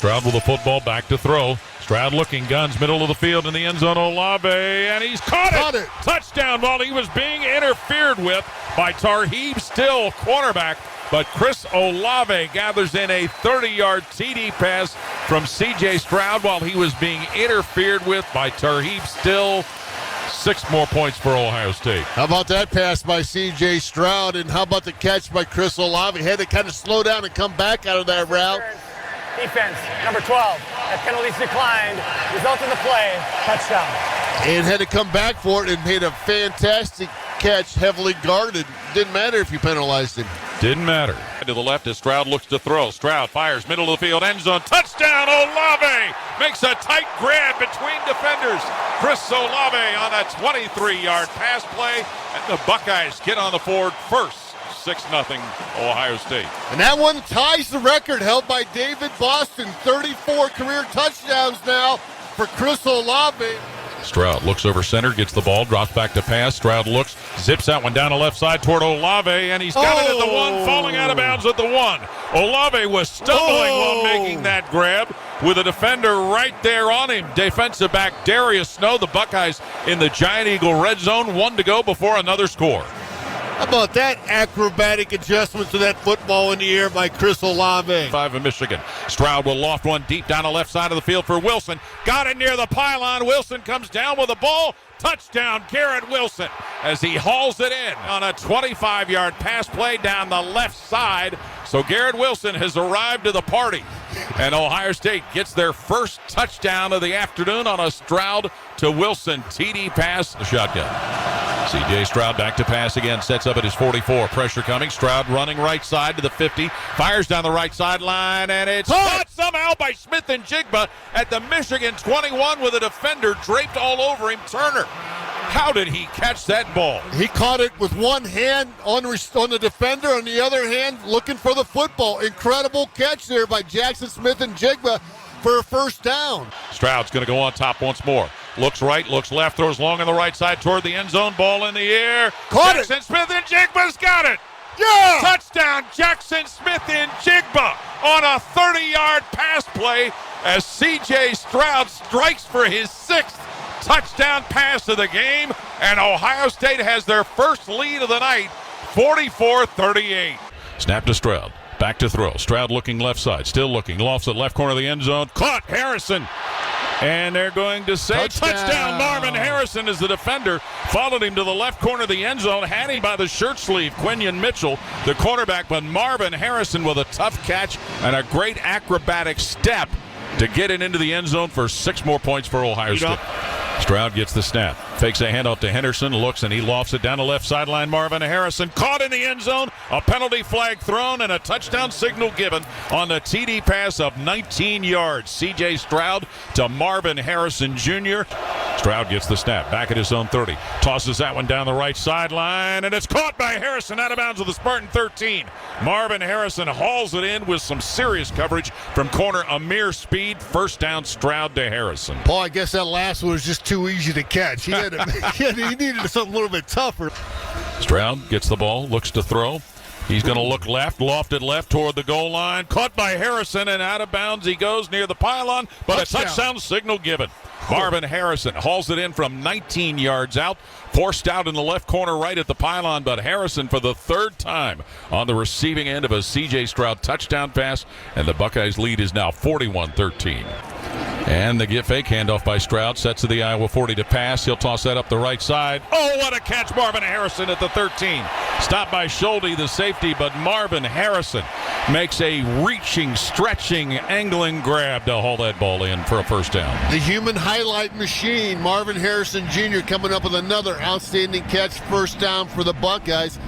Stroud with the football, back to throw. Stroud looking, guns, middle of the field in the end zone. Olave, and he's caught it. Touchdown while he was being interfered with by Tarheeb Still, cornerback. But Chris Olave gathers in a 30-yard TD pass from C.J. Stroud while he was being interfered with by Tarheeb Still. 6 more points for Ohio State. How about that pass by C.J. Stroud, and how about the catch by Chris Olave? He had to kind of slow down and come back out of that route. Defense, number 12. That penalty's declined. Result in the play, touchdown. And had to come back for it and made a fantastic catch, heavily guarded. Didn't matter if you penalized him. Didn't matter. To the left as Stroud looks to throw. Stroud fires, middle of the field, end zone. Touchdown, Olave! Makes a tight grab between defenders. Chris Olave on a 23-yard pass play. And the Buckeyes get on the board first. 6-0 Ohio State. And that one ties the record held by David Boston. 34 career touchdowns now for Chris Olave. Stroud looks over center, gets the ball, drops back to pass. Stroud looks, zips that one down the left side toward Olave, and he's got it at the 1, falling out of bounds at the 1. Olave was stumbling while making that grab with a defender right there on him. Defensive back Darius Snow, the Buckeyes in the Giant Eagle red zone. 1 to go before another score. How about that acrobatic adjustment to that football in the air by Chris Olave? 5 of Michigan. Stroud will loft one deep down the left side of the field for Wilson. Got it near the pylon. Wilson comes down with the ball. Touchdown, Garrett Wilson, as he hauls it in on a 25-yard pass play down the left side. So Garrett Wilson has arrived to the party, and Ohio State gets their first touchdown of the afternoon on a Stroud to Wilson TD pass. The shotgun. C.J. Stroud back to pass again, sets up at his 44. Pressure coming. Stroud running right side to the 50. Fires down the right sideline, and it's caught somehow by Smith-Jigba at the Michigan 21 with a defender draped all over him, Turner. How did he catch that ball? He caught it with one hand on the defender, on the other hand looking for the football. Incredible catch there by Jackson Smith-Jigba for a first down. Stroud's going to go on top once more. Looks right, looks left, throws long on the right side toward the end zone. Ball in the air. Caught Jackson Smith-Jigba's got it. Yeah! Touchdown, Jackson Smith-Jigba on a 30-yard pass play as C.J. Stroud strikes for his 6th touchdown pass of the game, and Ohio State has their first lead of the night, 44-38. Snap to Stroud. Back to throw. Stroud looking left side. Still looking. Lofts at left corner of the end zone. Caught. Harrison. And they're going to say touchdown. Marvin Harrison is the defender. Followed him to the left corner of the end zone. Had him by the shirt sleeve. Quinion Mitchell, the cornerback. But Marvin Harrison with a tough catch and a great acrobatic step to get it into the end zone for 6 more points for Ohio State. Stroud gets the snap. Fakes a handoff to Henderson. Looks, and he lofts it down the left sideline. Marvin Harrison caught in the end zone. A penalty flag thrown and a touchdown signal given on the TD pass of 19 yards. C.J. Stroud to Marvin Harrison Jr. Stroud gets the snap. Back at his own 30. Tosses that one down the right sideline, and it's caught by Harrison out of bounds with the Spartan 13. Marvin Harrison hauls it in with some serious coverage from corner Amir Speed. First down, Stroud to Harrison. Paul, I guess that last one was just too easy to catch. He needed something a little bit tougher. Stroud gets the ball, looks to throw. He's going to look left, lofted left toward the goal line. Caught by Harrison, and out of bounds he goes near the pylon, but a touchdown signal given. Marvin Harrison hauls it in from 19 yards out. Forced out in the left corner right at the pylon, but Harrison for the 3rd time on the receiving end of a C.J. Stroud touchdown pass, and the Buckeyes lead is now 41-13. And the fake handoff by Stroud sets to the Iowa 40 to pass. He'll toss that up the right side. Oh, what a catch, Marvin Harrison at the 13. Stopped by Schulte, the safety, but Marvin Harrison makes a reaching, stretching, angling grab to haul that ball in for a first down. The human highlight machine, Marvin Harrison Jr. coming up with another outstanding catch, first down for the Buckeyes.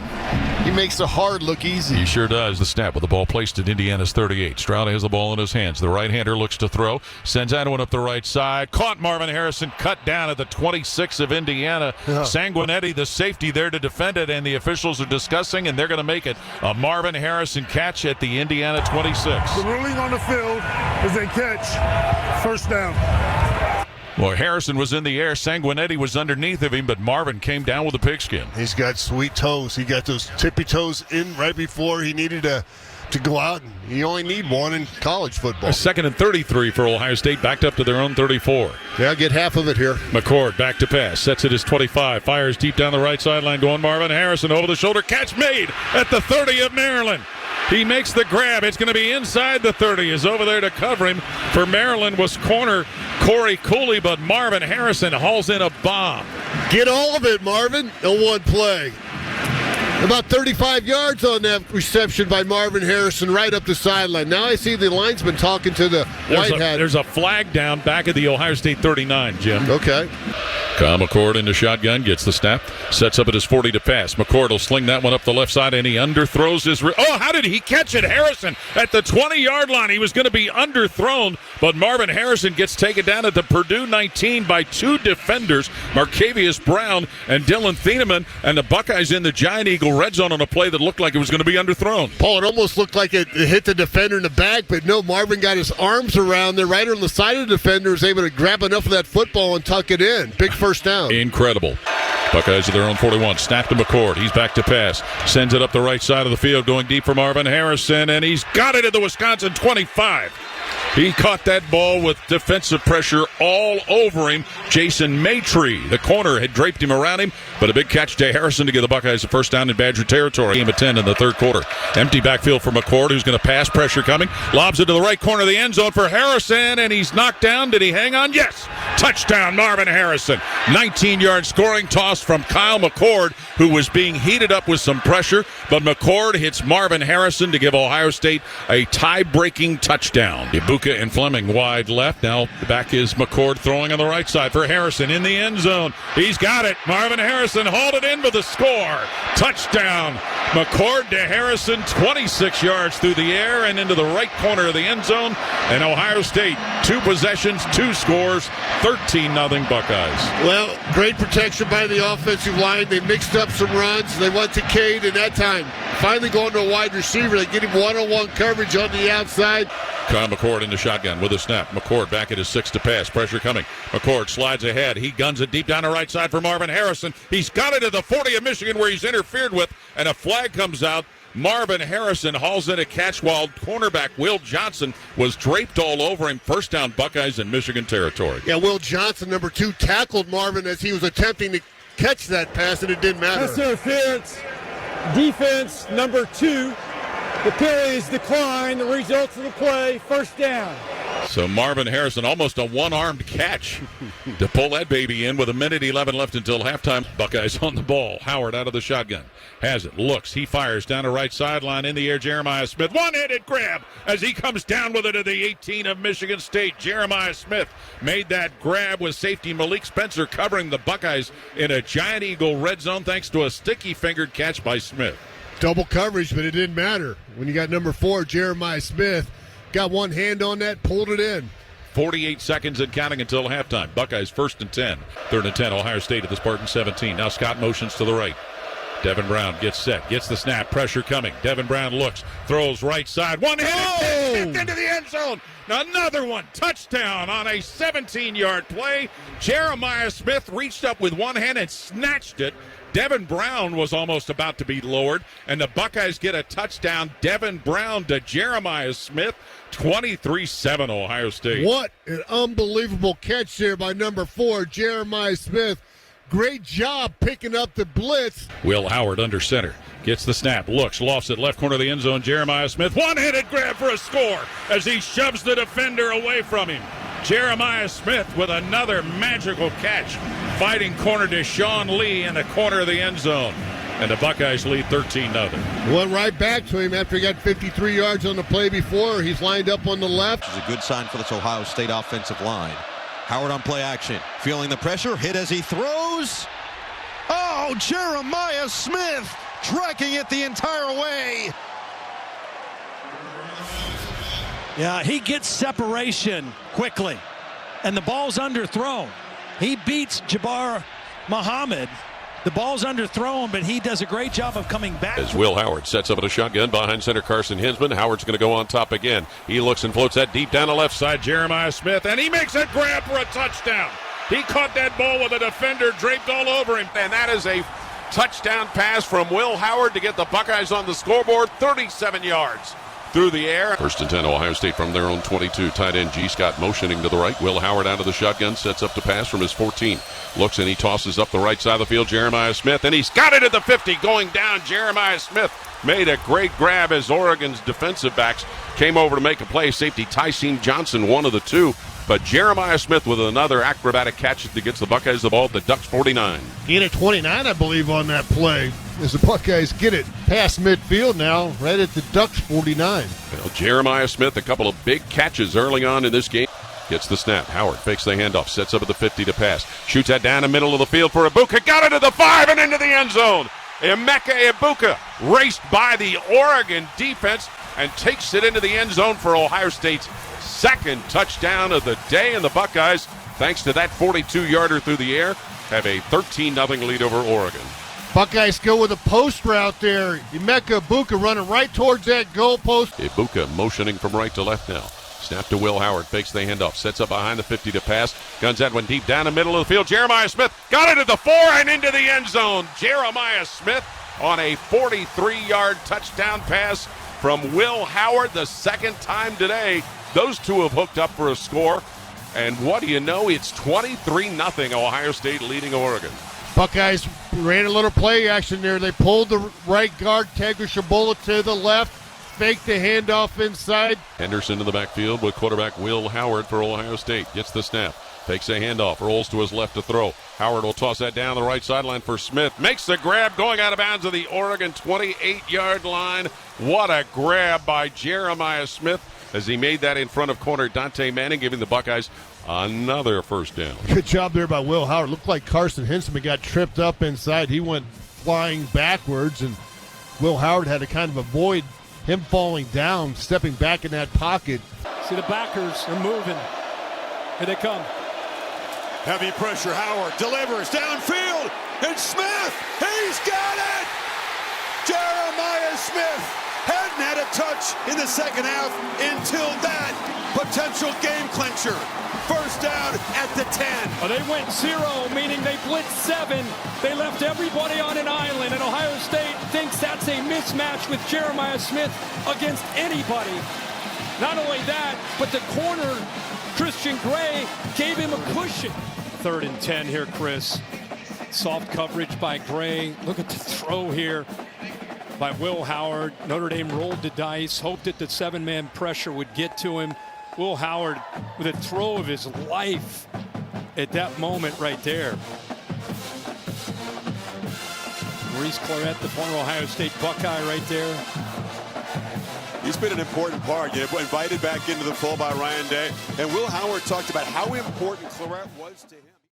He makes the hard look easy. He sure does. The snap with the ball placed at Indiana's 38. Stroud has the ball in his hands. The right-hander looks to throw. Sends that one up the right side. Caught Marvin Harrison. Cut down at the 26 of Indiana. Sanguinetti, the safety, there to defend it, and the officials are discussing, and they're going to make it a Marvin Harrison catch at the Indiana 26. The ruling on the field is a catch. First down. Well, Harrison was in the air. Sanguinetti was underneath of him, but Marvin came down with a pigskin. He's got sweet toes. He got those tippy toes in right before he needed to to go out. You only need one in college football. A 2nd and 33 for Ohio State, backed up to their own 34. Yeah, get half of it here. McCord back to pass, sets it as 25, fires deep down the right sideline, going Marvin Harrison over the shoulder, catch made at the 30 of Maryland. He makes the grab. It's going to be inside the 30. Is over there to cover him. For Maryland was corner Corey Cooley, but Marvin Harrison hauls in a bomb. Get all of it, Marvin, in one play. About 35 yards on that reception by Marvin Harrison right up the sideline. Now I see the linesman talking to the white hat. There's a flag down back at the Ohio State 39, Jim. Okay. Kyle McCord into shotgun, gets the snap, sets up at his 40 to pass. McCord will sling that one up the left side, and he underthrows his... how did he catch it? Harrison at the 20-yard line. He was going to be underthrown, but Marvin Harrison gets taken down at the Purdue 19 by 2 defenders, Marcavius Brown and Dylan Thieneman, and the Buckeyes in the Giant Eagle red zone on a play that looked like it was going to be underthrown. Paul, it almost looked like it hit the defender in the back, but no, Marvin got his arms around there right on the side of the defender, was able to grab enough of that football and tuck it in. Big first down. Incredible. Buckeyes at their own 41. Snap to McCord. He's back to pass. Sends it up the right side of the field, going deep for Marvin Harrison, and he's got it at the Wisconsin 25. He caught that ball with defensive pressure all over him. Jason Maytree, the corner, had draped him around him, but a big catch to Harrison to give the Buckeyes a first down in Badger territory. Game of 10 in the third quarter. Empty backfield for McCord, who's going to pass, pressure coming. Lobs it to the right corner of the end zone for Harrison, and he's knocked down. Did he hang on? Yes. Touchdown, Marvin Harrison. 19-yard scoring toss from Kyle McCord, who was being heated up with some pressure, but McCord hits Marvin Harrison to give Ohio State a tie-breaking touchdown. Ibuka and Fleming wide left. Now back is McCord throwing on the right side for Harrison in the end zone. He's got it. Marvin Harrison hauled it in with a score. Touchdown. McCord to Harrison, 26 yards through the air and into the right corner of the end zone. And Ohio State, 2 possessions, 2 scores, 13-0 Buckeyes. Well, great protection by the offensive line. They mixed up some runs. They went to Cade in that time. Finally going to a wide receiver. They get him one-on-one coverage on the outside. Kyle McCord in the shotgun with a snap. McCord back at his 6 to pass. Pressure coming. McCord slides ahead. He guns it deep down the right side for Marvin Harrison. He's got it at the 40 of Michigan where he's interfered with, and a flag comes out. Marvin Harrison hauls in a catch while cornerback Will Johnson was draped all over him. First down, Buckeyes in Michigan territory. Yeah, Will Johnson, number 2, tackled Marvin as he was attempting to catch that pass, and it didn't matter. Pass interference. Defense, number 2. The penalty is declined. The results of the play, first down. So Marvin Harrison, almost a one-armed catch to pull that baby in with 1:11 left until halftime. Buckeyes on the ball. Howard out of the shotgun. Has it. Looks. He fires down the right sideline. In the air, Jeremiah Smith. One-handed grab as he comes down with it at the 18 of Michigan State. Jeremiah Smith made that grab with safety Malik Spencer covering the Buckeyes in a Giant Eagle red zone thanks to a sticky-fingered catch by Smith. Double coverage, but it didn't matter. When you got number 4, Jeremiah Smith, got one hand on that, pulled it in. 48 seconds and counting until halftime. Buckeyes 1st and 10. 3rd and 10, Ohio State at the Spartan 17. Now Scott motions to the right. Devin Brown gets set, gets the snap, pressure coming. Devin Brown looks, throws right side. One-handed tipped into the end zone. Another one. Touchdown on a 17-yard play. Jeremiah Smith reached up with one hand and snatched it. Devin Brown was almost about to be lowered, and the Buckeyes get a touchdown. Devin Brown to Jeremiah Smith, 23-7 Ohio State. What an unbelievable catch there by number 4, Jeremiah Smith. Great job picking up the blitz. Will Howard under center. Gets the snap, looks, lofts it, left corner of the end zone. Jeremiah Smith, one-handed grab for a score as he shoves the defender away from him. Jeremiah Smith with another magical catch, fighting corner Deshaun Lee in the corner of the end zone. And the Buckeyes lead 13-0. Went right back to him after he got 53 yards on the play before. He's lined up on the left. Which is a good sign for this Ohio State offensive line. Howard on play action, feeling the pressure, hit as he throws. Oh, Jeremiah Smith tracking it the entire way. Yeah, he gets separation quickly, and the ball's underthrown. He beats Jabbar Muhammad. The ball's underthrown, but he does a great job of coming back. As Will Howard sets up at a shotgun behind center Carson Hinsman. Howard's going to go on top again. He looks and floats that deep down the left side. Jeremiah Smith, and he makes a grab for a touchdown. He caught that ball with a defender draped all over him. And that is a touchdown pass from Will Howard to get the Buckeyes on the scoreboard. 37 yards. through the air. 1st and 10, Ohio State from their own 22. Tight end G. Scott motioning to the right. Will Howard out of the shotgun, sets up to pass from his 14. Looks and he tosses up the right side of the field. Jeremiah Smith, and he's got it at the 50. Going down, Jeremiah Smith made a great grab as Oregon's defensive backs came over to make a play. Safety Tyson Johnson, one of the two. But Jeremiah Smith with another acrobatic catch that gets the Buckeyes the ball at the Ducks 49. He had a 29, I believe, on that play. As the Buckeyes get it past midfield now, right at the Ducks 49. Well, Jeremiah Smith, a couple of big catches early on in this game. Gets the snap. Howard fakes the handoff, sets up at the 50 to pass. Shoots that down the middle of the field for Ibuka. Got it to the 5 and into the end zone. Emeka Ibuka raced by the Oregon defense and takes it into the end zone for Ohio State's second touchdown of the day. And the Buckeyes, thanks to that 42-yarder through the air, have a 13-0 lead over Oregon. Buckeyes go with a post route there. Emeka Ibuka running right towards that goal post. Ibuka motioning from right to left now. Snap to Will Howard, fakes the handoff, sets up behind the 50 to pass. Guns that one deep down the middle of the field. Jeremiah Smith got it at the 4 and into the end zone. Jeremiah Smith on a 43-yard touchdown pass from Will Howard, the second time today. Those two have hooked up for a score. And what do you know? It's 23-0 Ohio State leading Oregon. Buckeyes ran a little play action there. They pulled the right guard, Tagovailoa to the left, faked the handoff inside. Henderson in the backfield with quarterback Will Howard for Ohio State. Gets the snap, takes a handoff, rolls to his left to throw. Howard will toss that down the right sideline for Smith. Makes the grab, going out of bounds of the Oregon 28-yard line. What a grab by Jeremiah Smith as he made that in front of corner Dante Manning, giving the Buckeyes another first down. Good job there by Will Howard. Looked like Carson Hinzman got tripped up inside. He went flying backwards, and Will Howard had to kind of avoid him falling down, stepping back in that pocket. See the backers are moving. Here they come. Heavy pressure. Howard delivers downfield. And Smith, he's got it! Jeremiah Smith hadn't had a touch in the second half until that potential game clincher. First down at the 10. Oh, they went 0, meaning they blitzed 7. They left everybody on an island, and Ohio State thinks that's a mismatch with Jeremiah Smith against anybody. Not only that, but the corner, Christian Gray, gave him a cushion. 3rd and 10 here, Chris. Soft coverage by Gray. Look at the throw here by Will Howard. Notre Dame rolled the dice, hoped that the 7-man pressure would get to him. Will Howard with a throw of his life at that moment right there. Maurice Clarett, the former Ohio State Buckeye right there. He's been an important part, invited back into the fold by Ryan Day. And Will Howard talked about how important Clarett was to him.